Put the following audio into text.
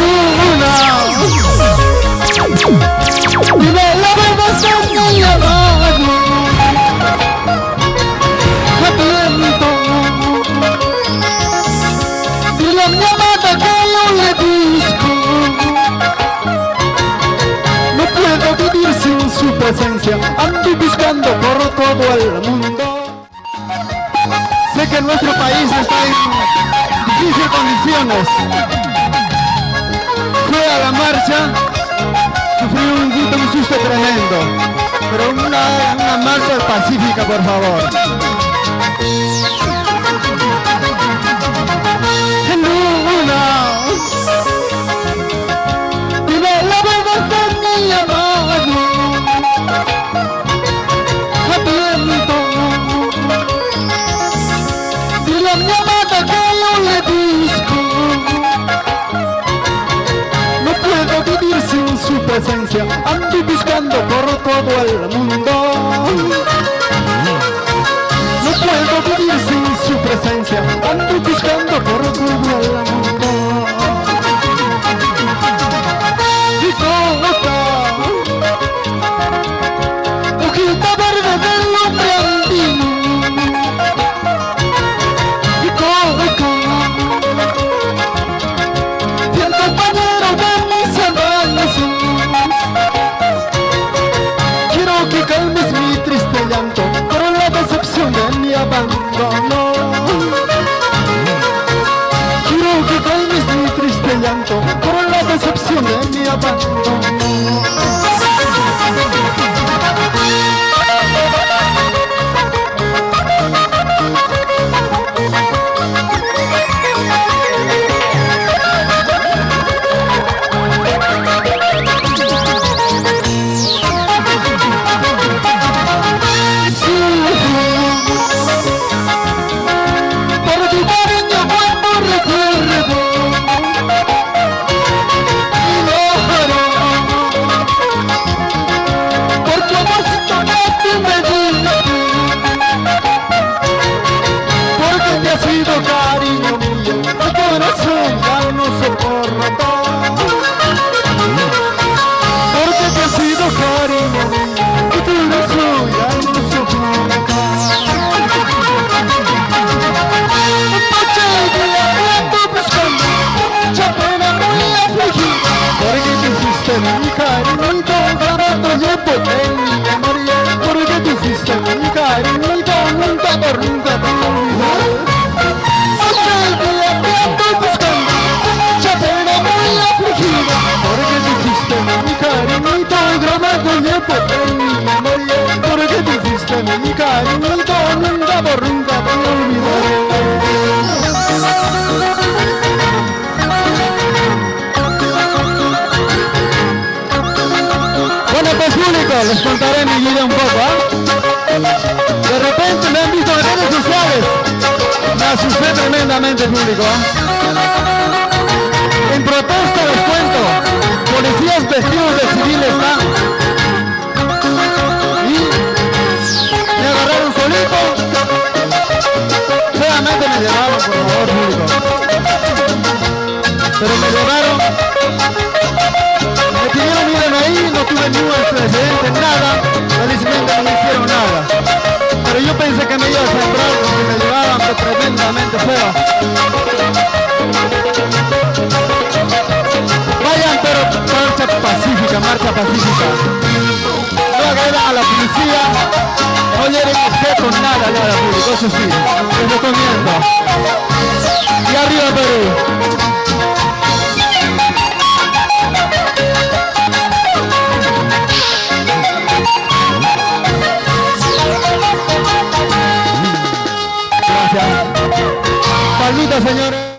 luna. Dile la verdad a mi amado, atento. Dile a mi amada que yo le busco. No puedo vivir sin su presencia, ando buscando por todo el mundo. Sé que nuestro país está en difíciles condiciones. Fue a la marcha, sufrió un susto tremendo, pero una marcha pacífica, por favor. Luna, dime la verdad a mi amado, atento. Dile a mi amada que yo le busco. No puedo vivir sin su presencia, ando buscando por todo el mundo. No puedo vivir sin su presencia, ando buscando por todo el mundo. Y toca, hojita verde del hombre andino. Y toca, fiel compañero de mis avances. Quiero que calmes mi triste llanto por la decepción de mi abandono. Quiero que calmes mi triste llanto por la decepción de mi abandono. Por tu cariño cuando recuerdo y lloro, por tu amorcito que tú me diste, porque te has sido cariño mío, mi corazón ya no soporta. Porque te has sido cariño mío, mi corazón ya no soporta. Noche y día ando buscando, mucha pena muy afligida, porque tú fuiste mi cariñito, grabado llevo en mi memoria. Porque tú fuiste mi cariñito, nunca te olvidaré. Noche y día ando buscando, mucha pena muy afligida, porque tú fuiste mi cariñito, grabado llevo en mi memoria. Porque tú fuiste mi cariñito, nunca te olvidaré. Bueno, pues público, les contaré mi vida un poco, De repente me han visto en redes sociales. Me asusté tremendamente, público, En protesta les cuento, policías vestidos de civil están. Y me agarraron solito. Solamente me llevaron, por favor, público. Pero me llevaron. Me pidieron miren ahí, no tuve ningún antecedente, nada, felizmente no me hicieron nada. Pero yo pensé que me iba a asombrar porque me llevaban tremendamente feo. Vayan, pero marcha pacífica, marcha pacífica. No agredan a la policía, no lleven objetos, nada, público, eso sí, les recomiendo. Y arriba Perú. Gracias. Palmitas, señores.